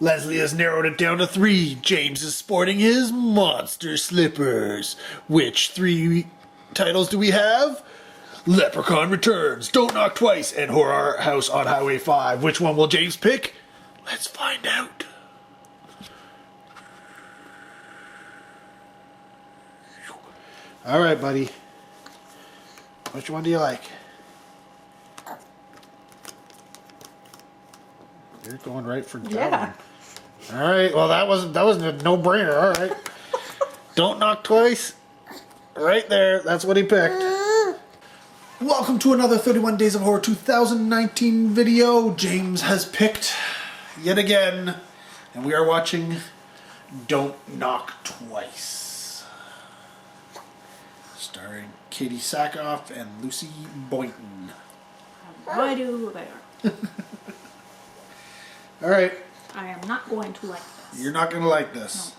Lesley has narrowed it down to 3. James is sporting his monster slippers. Which 3 titles do we have? Leprechaun Returns, Don't Knock Twice, and Horror House on Highway 5. Which one will James pick? Let's find out. Alright, buddy. Which one do you like? You're going right for down. Yeah. Alright, well that wasn't a no-brainer, alright. Don't Knock Twice. Right there, that's what he picked. Welcome to another 31 Days of Horror 2019 video. James has picked yet again, and we are watching Don't Knock Twice. Starring Katie Sackhoff and Lucy Boynton. I do there. Alright. I am not going to like this. You're not going to like this.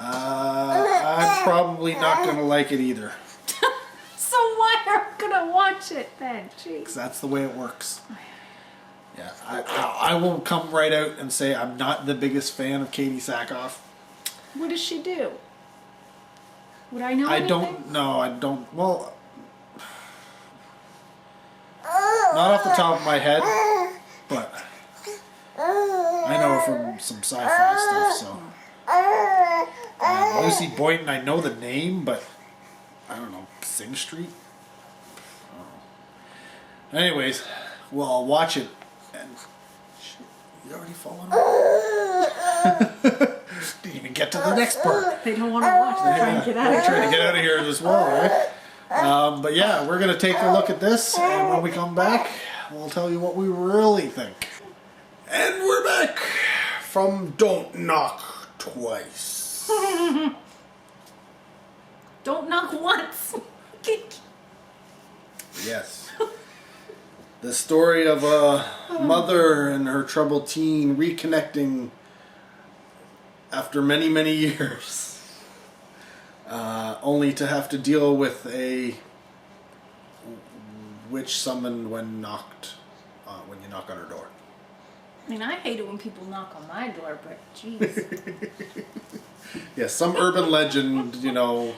No. I'm probably not going to like it either. So why are we going to watch it then? Jeez. Because that's the way it works. Yeah, I will come right out and say I'm not the biggest fan of Katie Sackhoff. What does she do? Would I know anything? Don't know. I don't. Well, not off the top of my head, but I know her from some sci-fi stuff. So Lucy Boynton, I know the name, but I don't know. Sing Street. I don't know. Anyways, well, I'll watch it. And shit, you already fallen off. Didn't even get to the next part. They don't want to watch. They're trying to get out of here. They're trying to get out of here as well, right? But yeah, we're gonna take a look at this, and when we come back, we'll tell you what we really think. And we're back from Don't Knock Twice. Don't knock once. Yes. The story of a mother and her troubled teen reconnecting after many, many years. Only to have to deal with a witch summoned when you knock on her door. I mean, I hate it when people knock on my door, but jeez. Yeah, some urban legend, you know.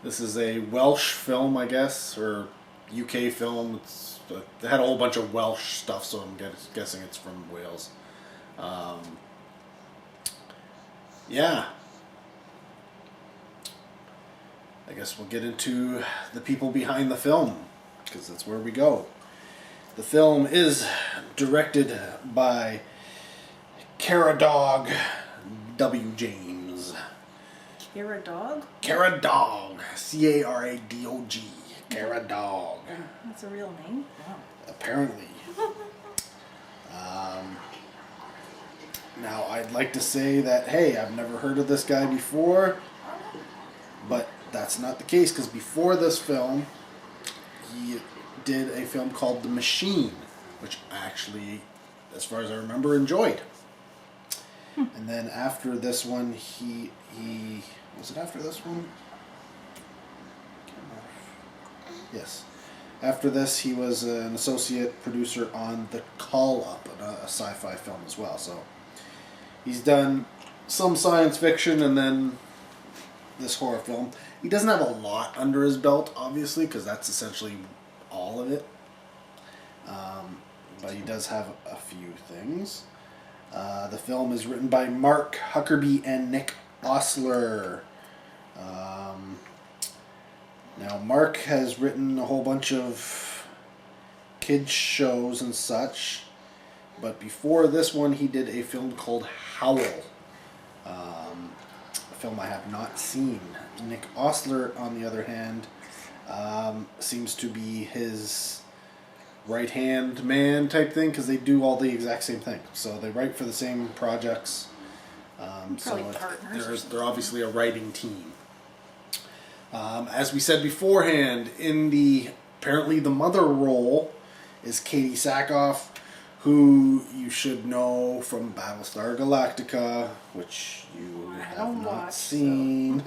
This is a Welsh film, I guess, or UK film. It had a whole bunch of Welsh stuff, so I'm guessing it's from Wales. Yeah. I guess we'll get into the people behind the film, because that's where we go. The film is directed by Caradog W. James. Caradog? Caradog. C-A-R-A-D-O-G. Caradog. That's a real name? Wow. Apparently. Now, I'd like to say that, hey, I've never heard of this guy before, but that's not the case, because before this film, he did a film called The Machine, which I actually, as far as I remember, enjoyed. And then after this one, he was it after this one? Yes. After this, he was an associate producer on The Call Up, a sci-fi film as well. So he's done some science fiction and then this horror film. He doesn't have a lot under his belt, obviously, because that's essentially all of it. But he does have a few things. The film is written by Mark Huckerby and Nick Osler. Now, Mark has written a whole bunch of kids shows and such, but before this one, he did a film called Howl, a film I have not seen. Nick Osler, on the other hand, seems to be his right-hand man type thing, because they do all the exact same thing. So they write for the same projects. Probably partners. They're obviously a writing team. As we said beforehand, apparently the mother role is Katie Sackhoff, who you should know from Battlestar Galactica, which you have not seen.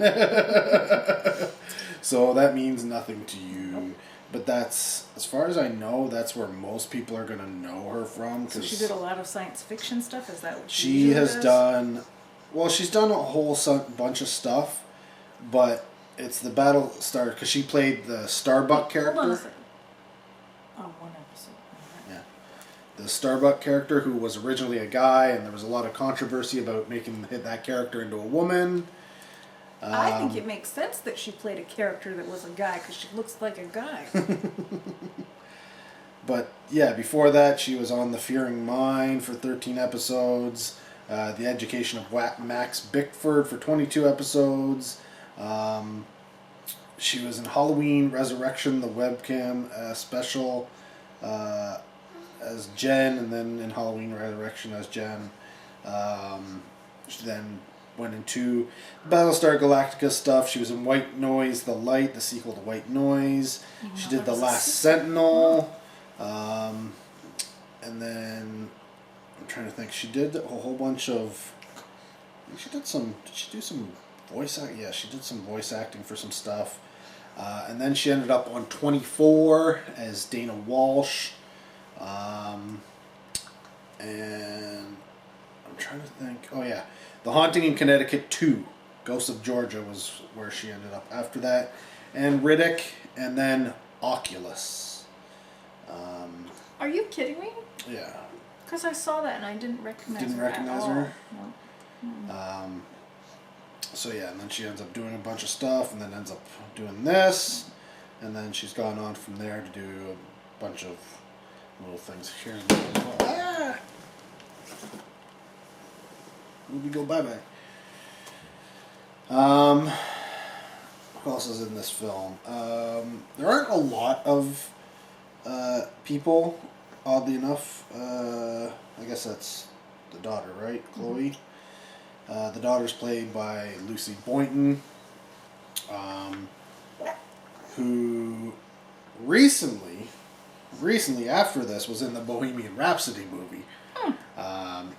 So that means nothing to you. But that's, as far as I know, that's where most people are going to know her from. So she did a lot of science fiction stuff? Is that what she She has done... Well, she's done a whole bunch of stuff, but it's the Battlestar, because she played the Starbuck character. Hold on a second. Oh, one episode. Yeah. The Starbuck character, who was originally a guy, and there was a lot of controversy about making that character into a woman. I think it makes sense that she played a character that was a guy, because she looks like a guy. But, yeah, before that, she was on The Fearing Mind for 13 episodes. The Education of Max Bickford for 22 episodes. She was in Halloween Resurrection, the webcam special, as Jen, and then in Halloween Resurrection as Jen. She then went into Battlestar Galactica stuff. She was in White Noise, The Light, the sequel to White Noise. She did The Last Sentinel. And then... I'm trying to think. She did a whole bunch of... Did she do some voice acting? Yeah, she did some voice acting for some stuff. And then she ended up on 24 as Dana Walsh. And I'm trying to think... Oh, yeah. The Haunting in Connecticut 2. Ghosts of Georgia was where she ended up after that. And Riddick, and then Oculus. Are you kidding me? Yeah. Because I saw that and I didn't recognize Didn't her recognize at all. her? No. So yeah, and then she ends up doing a bunch of stuff, and then ends up doing this, and then she's gone on from there to do a bunch of little things here and there as well. Ah! Movie go bye-bye. Who else is in this film? There aren't a lot of people, oddly enough. I guess that's the daughter, right? Chloe. The daughter's played by Lucy Boynton, who recently after this was in the Bohemian Rhapsody movie.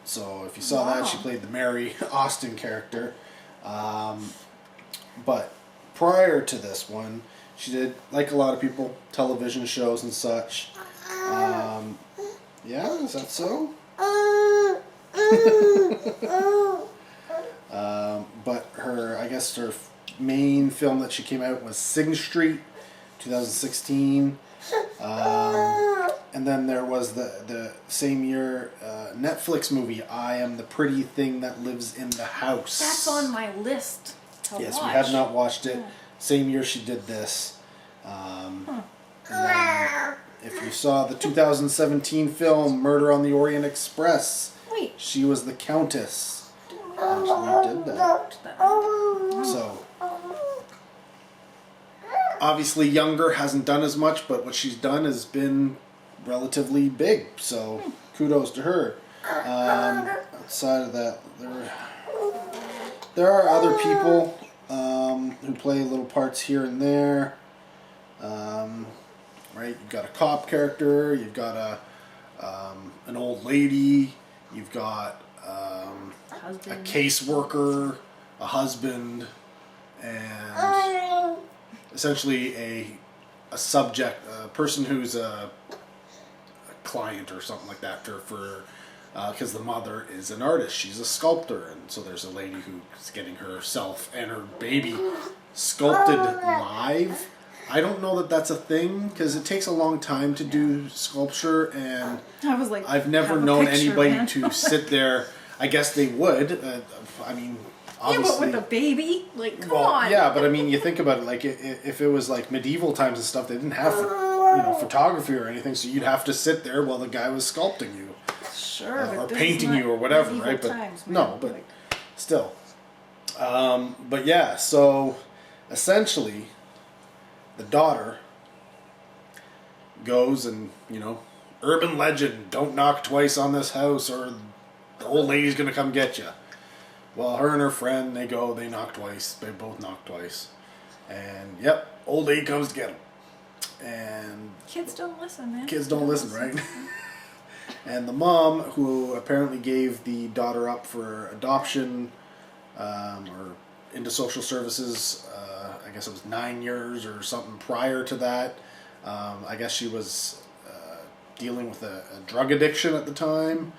So if you saw that, she played the Mary Austin character. But prior to this one, she did, like a lot of people, television shows and such. Yeah, is that so? But I guess her main film that she came out was Sing Street, 2016. And then there was the same year Netflix movie, I Am the Pretty Thing That Lives in the House. That's on my list to watch. Yes, we have not watched it. Same year she did this. And then if you saw the 2017 film Murder on the Orient Express, Wait. she was the Countess. Actually did that. So, obviously younger, hasn't done as much, but what she's done has been relatively big. So, kudos to her. Outside of that, there are other people who play little parts here and there. Right, you've got a cop character, you've got an old lady, you've got a caseworker, a husband, and essentially a a person who's a client or something like that for because the mother is an artist, she's a sculptor, and so there's a lady who's getting herself and her baby sculpted live. I don't know that that's a thing, because it takes a long time to do sculpture, and I was like, I've never known anybody to sit there. I guess they would. I mean, obviously. Yeah, but with a baby? Like, come on. Yeah, but I mean, you think about it, like, if it was like medieval times and stuff, they didn't have photography or anything, so you'd have to sit there while the guy was sculpting you. Sure, or painting you or whatever, right? But times, no, but still. But yeah, so essentially, the daughter goes and, urban legend, don't knock twice on this house or the old lady's going to come get you. Well, her and her friend, they knock twice. They both knock twice. And, yep, old lady comes to get them. And kids don't listen, man. Kids don't listen, right? And the mom, who apparently gave the daughter up for adoption or into social services, I guess it was 9 years or something prior to that, I guess she was dealing with a drug addiction at the time,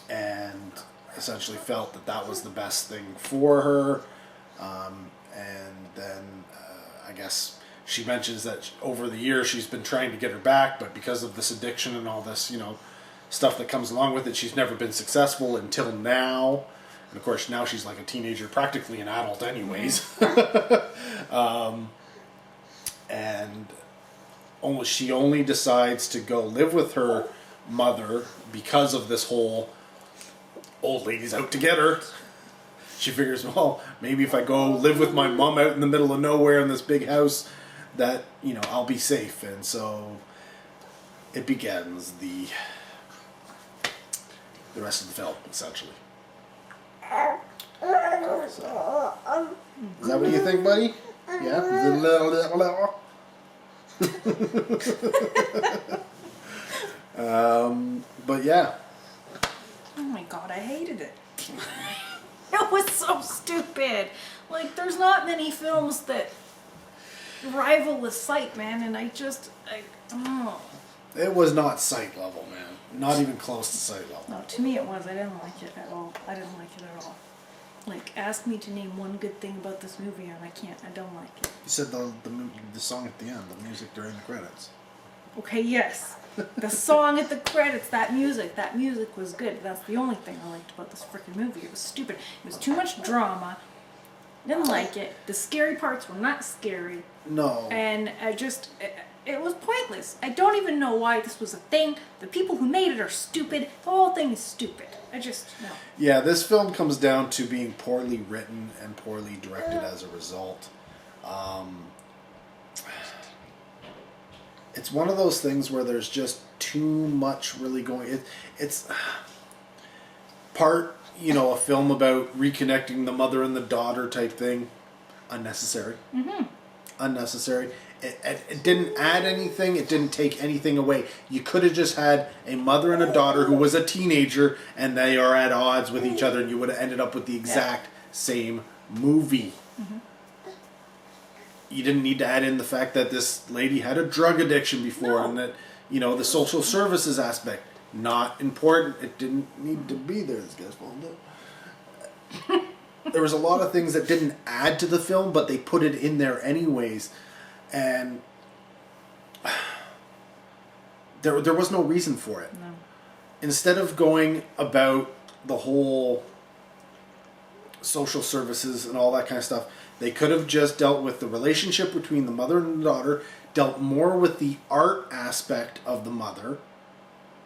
and essentially felt that that was the best thing for her. And then I guess she mentions that over the years she's been trying to get her back, but because of this addiction and all this, stuff that comes along with it, she's never been successful until now. And of course, now she's like a teenager, practically an adult anyways. And she only decides to go live with her mother because of this whole old lady's out to get her. She figures, well, maybe if I go live with my mom out in the middle of nowhere in this big house, that, I'll be safe. And so it begins the rest of the film, essentially. So, is that what you think, buddy? Yeah? But yeah. Oh my god, I hated it. It was so stupid. Like, there's not many films that rival the Sight, man, and oh. It was not Sight level, man. Not even close to Sight level. No, to me it was. I didn't like it at all. I didn't like it at all. Like, ask me to name one good thing about this movie, and I can't. I don't like it. You said the song at the end, the music during the credits. Okay, yes. The song at the credits, that music was good. That's the only thing I liked about this freaking movie. It was stupid. It was too much drama. Didn't like it. The scary parts were not scary. No. And it was pointless. I don't even know why this was a thing. The people who made it are stupid. The whole thing is stupid. No. Yeah, this film comes down to being poorly written and poorly directed as a result. It's one of those things where there's just too much really going. It's part, a film about reconnecting the mother and the daughter type thing. Unnecessary. Mm-hmm. Unnecessary. It didn't add anything. It didn't take anything away. You could have just had a mother and a daughter who was a teenager, and they are at odds with each other, and you would have ended up with the exact same movie. Mm-hmm. You didn't need to add in the fact that this lady had a drug addiction before, and that, the social services aspect, not important. It didn't need to be there. This guy's falling down. There was a lot of things that didn't add to the film, but they put it in there anyways. And there was no reason for it. No. Instead of going about the whole social services and all that kind of stuff, they could have just dealt with the relationship between the mother and the daughter, dealt more with the art aspect of the mother,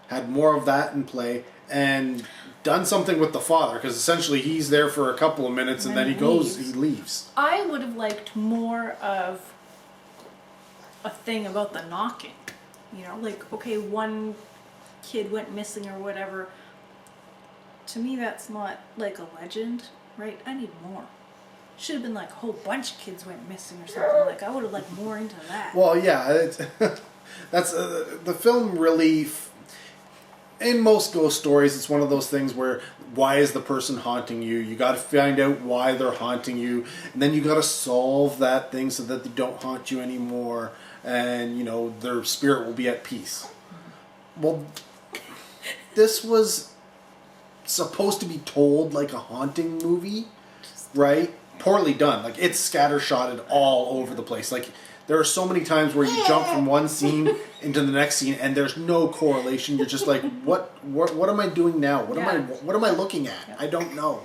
had more of that in play, and done something with the father, because essentially he's there for a couple of minutes and then he leaves. I would have liked more of a thing about the knocking. Like, okay, one kid went missing or whatever. To me, that's not like a legend, right? I need more. Should have been like a whole bunch of kids went missing or something. Like, I would have liked more into that. Well, yeah, that's the film really. In most ghost stories, it's one of those things where, why is the person haunting you? You got to find out why they're haunting you, and then you got to solve that thing so that they don't haunt you anymore, and their spirit will be at peace. Well, this was supposed to be told like a haunting movie, right? Poorly done. Like, it's scattershotted all over the place. Like, there are so many times where you jump from one scene into the next scene and there's no correlation. You're just like, what am I doing now? What am I looking at? Yeah. I don't know.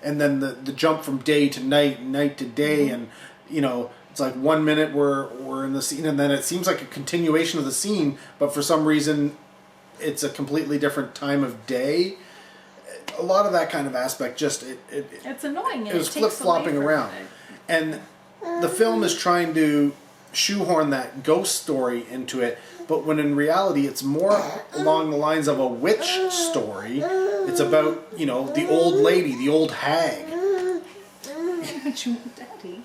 And then the jump from day to night, night to day, and it's like 1 minute we're in the scene, and then it seems like a continuation of the scene, but for some reason it's a completely different time of day. A lot of that kind of aspect just it's annoying. It was flip-flopping around. And the film is trying to shoehorn that ghost story into it, but when in reality it's more along the lines of a witch story. It's about, the old lady, the old hag. Daddy.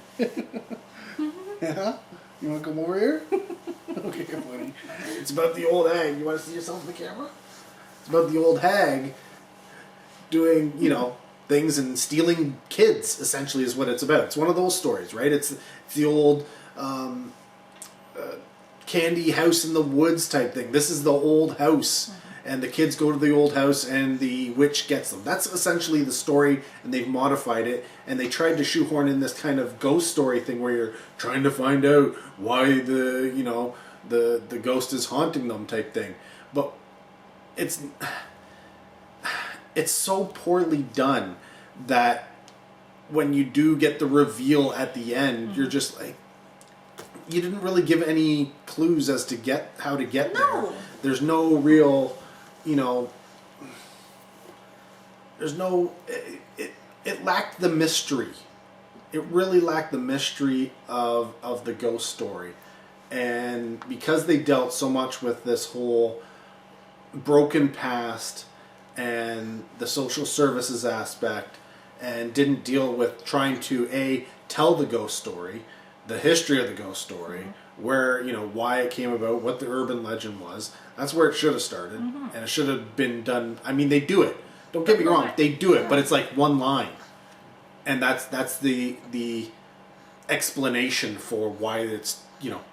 Yeah? You want to come over here? Okay, buddy. It's about the old hag. You want to see yourself in the camera? It's about the old hag doing, things and stealing kids, essentially, is what it's about. It's one of those stories, right? It's the old candy house in the woods type thing. This is the old house. And the kids go to the old house and the witch gets them. That's essentially the story, and they've modified it. And they tried to shoehorn in this kind of ghost story thing where you're trying to find out why the ghost is haunting them type thing. But it's so poorly done that when you do get the reveal at the end, you're just like, you didn't really give any clues as to how to get there. There's no real, there's no, it lacked the mystery. It really lacked the mystery of the ghost story. And because they dealt so much with this whole broken past and the social services aspect, and didn't deal with trying to tell the ghost story, the history of the ghost story, where, why it came about, what the urban legend was. That's where it should have started, and it should have been done. I mean, they do it. Don't get me wrong, they do it, but it's like one line, and that's the explanation for why it's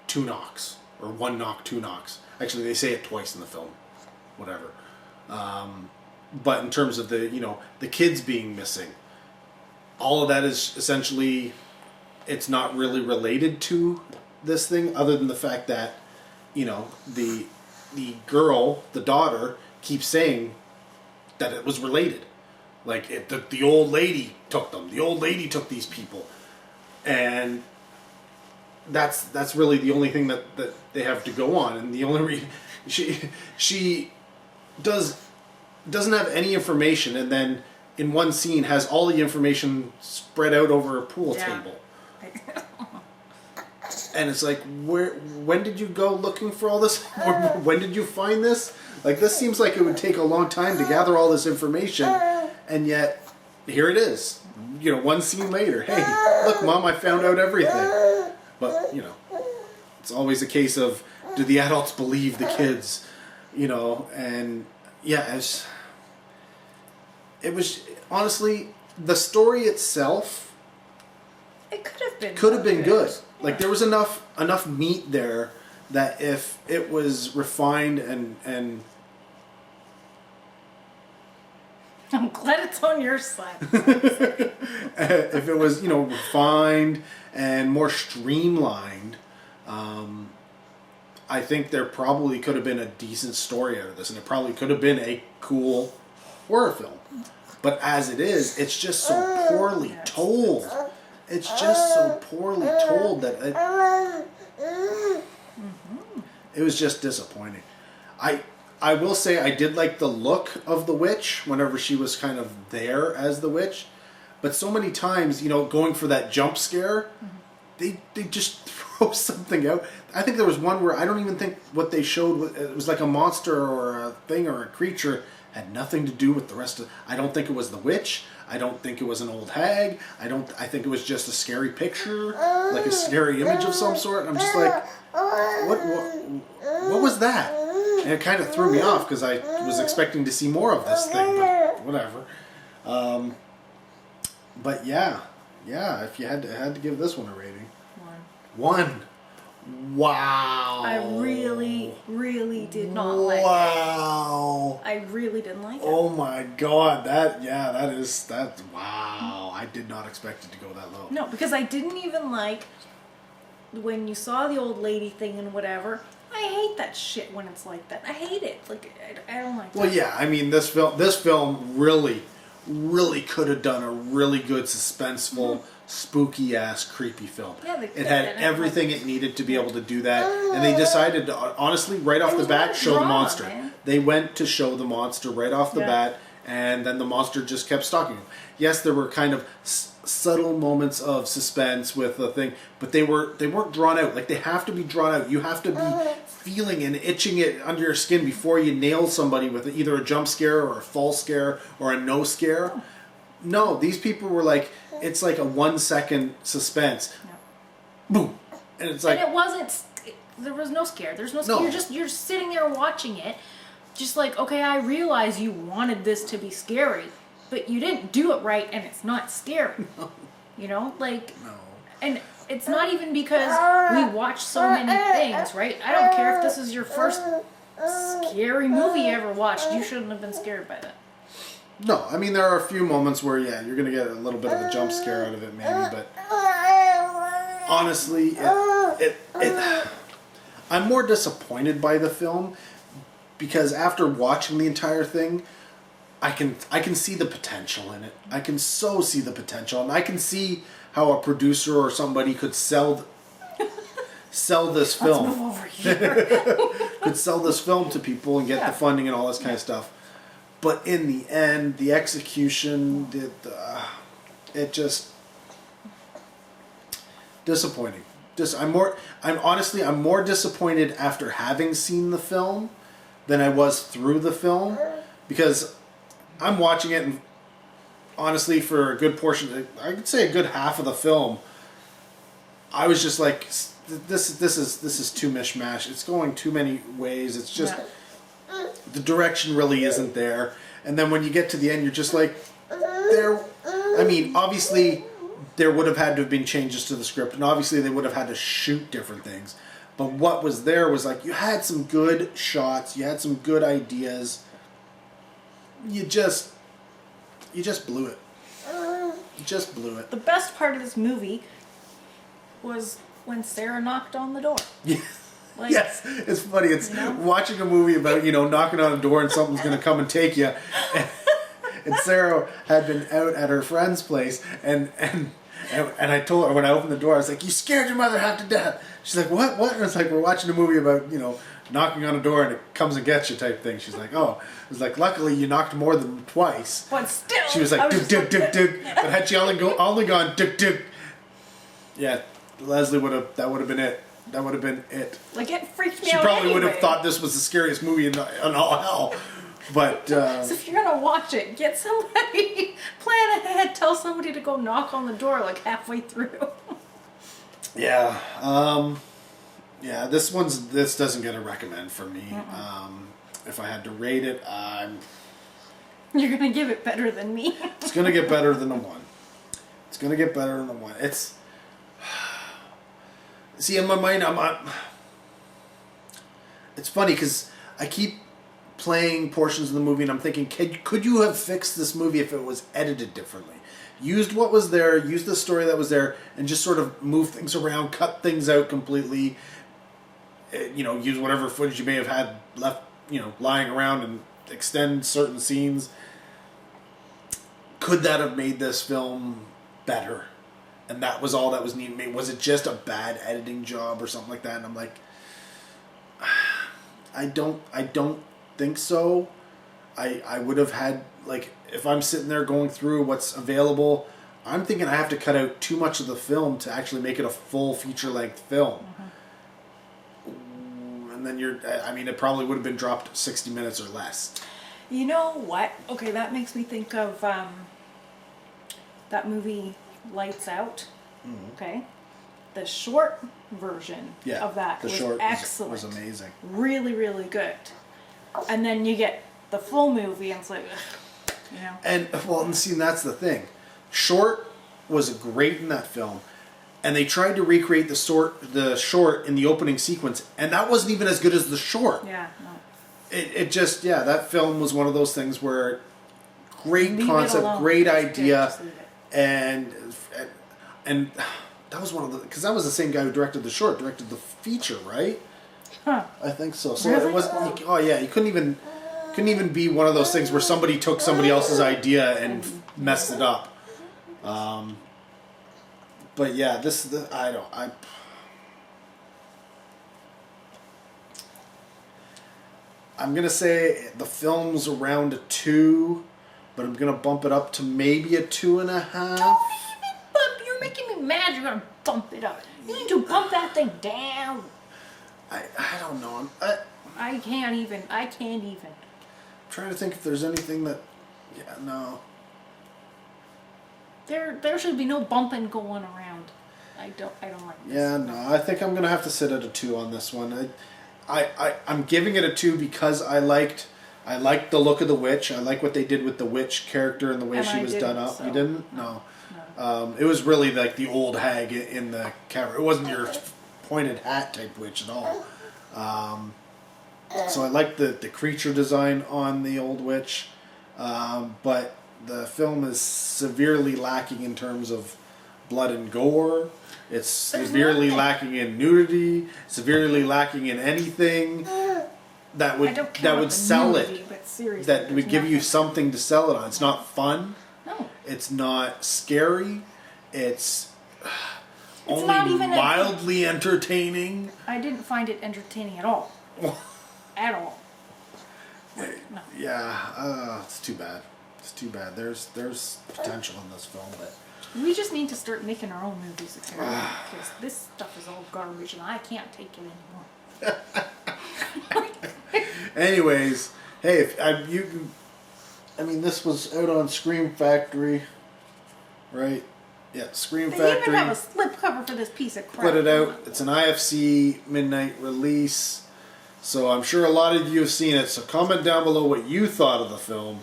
2 knocks or 1 knock, 2 knocks. Actually, they say it twice in the film, whatever. But in terms of the kids being missing, all of that is essentially, it's not really related to this thing, other than the fact that the girl, the daughter, keeps saying that it was related, like the old lady took them, the old lady took these people, and that's really the only thing that they have to go on, and the only she doesn't have any information, and then in one scene has all the information spread out over a pool table. And it's like, when did you go looking for all this? When did you find this? Like, this seems like it would take a long time to gather all this information, and yet here it is. 1 scene later, hey, look, Mom, I found out everything. But it's always a case of, do the adults believe the kids? And yeah, it was honestly, the story itself, it could have been good. Like, there was enough meat there that if it was refined and I'm glad it's on your side. if it was refined and more streamlined, I think there probably could have been a decent story out of this, and it probably could have been a cool horror film. But as it is, it's just so poorly told. It's just so poorly told that it was just disappointing. I will say I did like the look of the witch whenever she was kind of there as the witch, but so many times, going for that jump scare, they just throw something out. I think there was one where I don't even think what they showed, it was like a monster or a thing or a creature, had nothing to do with the rest of. I don't think it was the witch. I don't think it was an old hag. I think it was just a scary picture, like a scary image of some sort. And I'm just like, what was that? And it kind of threw me off because I was expecting to see more of this thing, but whatever. But yeah, if you had to give this one a rating, 1. Wow. I really, really did not like it. Wow. I really didn't like it. Oh my God. That's wow. I did not expect it to go that low. No, because I didn't even like when you saw the old lady thing and whatever. I hate that shit when it's like that. I hate it. Like, I don't like that. Well, yeah. I mean, this film really, really could have done a really good suspenseful, spooky ass, creepy film. Yeah, it had everything it needed to be able to do that, and they decided to honestly right off the bat show the monster. Man. They went to show the monster right off the bat, and then the monster just kept stalking them. Yes, there were kind of subtle moments of suspense with the thing, but they weren't drawn out. Like, they have to be drawn out. You have to be feeling and itching it under your skin before you nail somebody with either a jump scare or a false scare or a no scare. No, these people were like, it's like a 1 second suspense. No. Boom. And it's like... And it wasn't... There was no scare. There's no scare. No. You're sitting there watching it, just like, okay, I realize you wanted this to be scary, but you didn't do it right, and it's not scary. No. Like... No. And it's not even because we watch so many things, right? I don't care if this is your first scary movie you ever watched. You shouldn't have been scared by that. No, I mean, there are a few moments where, yeah, you're going to get a little bit of a jump scare out of it, maybe, but honestly, I'm more disappointed by the film because after watching the entire thing, I can see the potential in it. I can so see the potential, and I can see how a producer or somebody could sell this film. Let's move over here. Could sell this film to people and get the funding and all this kind of stuff. But in the end, the execution, it just disappointing. I'm more disappointed after having seen the film than I was through the film, because I'm watching it, and honestly, for a good portion, I could say a good half of the film, I was just like, this is too mishmash. It's going too many ways. It's just the direction really isn't there. And then when you get to the end, you're just like, obviously there would have had to have been changes to the script, and obviously they would have had to shoot different things. But what was there was like, you had some good shots, you had some good ideas. You just blew it. You just blew it. The best part of this movie was when Sarah knocked on the door. Yeah. Like, yes, it's funny. It's watching a movie about, knocking on a door and something's going to come and take you. And Sarah had been out at her friend's place, and I told her when I opened the door, I was like, "You scared your mother half to death." She's like, "What?" And it's like, we're watching a movie about, knocking on a door and it comes and gets you type thing. She's like, "Oh." It was like, luckily you knocked more than twice. But still. She was like, "Duk, duk, duk, duk." But had she only gone, "Duk, duk." Yeah, Lesley that would have been it. That would have been it. Like, it freaked me She out probably anyway. would have thought this was the scariest movie in all hell. But so if you're gonna watch it, get somebody, plan ahead, tell somebody to go knock on the door like halfway through. yeah, this doesn't get a recommend from me. If I had to rate it, You're gonna give it better than me. it's gonna get better than a 1. It's gonna get better than a 1. It's see, in my mind, it's funny because I keep playing portions of the movie and I'm thinking, could you have fixed this movie if it was edited differently? Used what was there, used the story that was there, and just sort of move things around, cut things out completely. Use whatever footage you may have had left, lying around, and extend certain scenes. Could that have made this film better? And that was all that was needed. Was it just a bad editing job or something like that? And I'm like, I don't think so. I would have had, like, if I'm sitting there going through what's available, I'm thinking I have to cut out too much of the film to actually make it a full feature-length film. And then it probably would have been dropped 60 minutes or less. You know what? Okay, that makes me think of that movie Lights Out. Okay, the short version of that was excellent. Was amazing. Really, really good. And then you get the full movie, and it's like, ugh, And that's the thing. Short was great in that film, and they tried to recreate the short in the opening sequence, and that wasn't even as good as the short. Yeah, no. It just that film was one of those things where great Leave concept, great idea, Just leave it. and that was one of the, because that was the same guy who directed the short, directed the feature, right? Huh. I think so. So Really? it wasn't. Oh yeah, you couldn't even be one of those things where somebody took somebody else's idea and messed it up. But yeah, I'm gonna say the film's around a 2, but I'm gonna bump it up to maybe a 2.5. Don't even bump. You're making me mad. You're gonna bump it up. You need to bump that thing down. I don't know. I can't even. I'm trying to think if there's anything that. Yeah, no. There should be no bumping going around. I don't like this. Yeah, no. I think I'm gonna have to sit at a 2 on this one. I'm giving it a 2 because I liked I like the look of the witch. I like what they did with the witch character and the way And she I was didn't, done up. so- You didn't? no. No. It was really like the old hag in the cover. It wasn't your pointed hat type witch at all. So I like the creature design on the old witch. But the film is severely lacking in terms of blood and gore. It's severely lacking in nudity. Severely lacking in anything that I would don't care that about would the sell nudity, it. but seriously, That would there's give you nothing. something to sell it on. It's not fun. No. It's not scary. It's only not even a- mildly entertaining. I didn't find it entertaining at all. At all. No. Yeah, it's too bad. It's too bad. There's potential in this film, but We just need to start making our own movies apparently, because this stuff is all garbage and I can't take it anymore. anyways, hey, if this was out on Scream Factory, right? Yeah, Scream They Factory. even have a slip cover for this piece of crap. Put it out. It's an IFC midnight release. So I'm sure a lot of you have seen it. So comment down below what you thought of the film.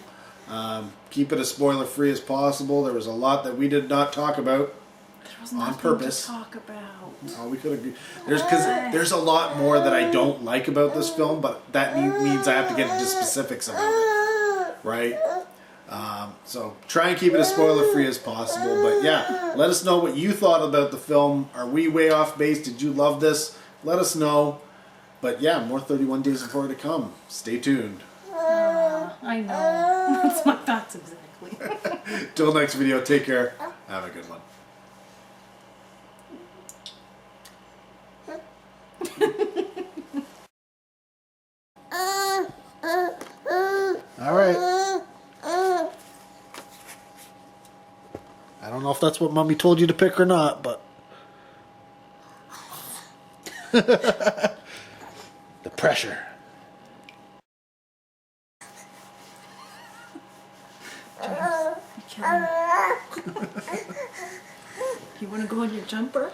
Keep it as spoiler free as possible. There was a lot that we did not talk about. There was on nothing purpose. to talk about. Oh, we could agree. There's a lot more that I don't like about this film, but that means I have to get into specifics about it, right? So try and keep it as spoiler free as possible. But yeah, let us know what you thought about the film. Are we way off base? Did you love this? Let us know. But yeah, more 31 Days of Horror to come. Stay tuned. I know. That's my thoughts exactly. Till next video, take care. Have a good one. All right. I don't know if that's what Mommy told you to pick or not, but the pressure. You want to go on your jumper?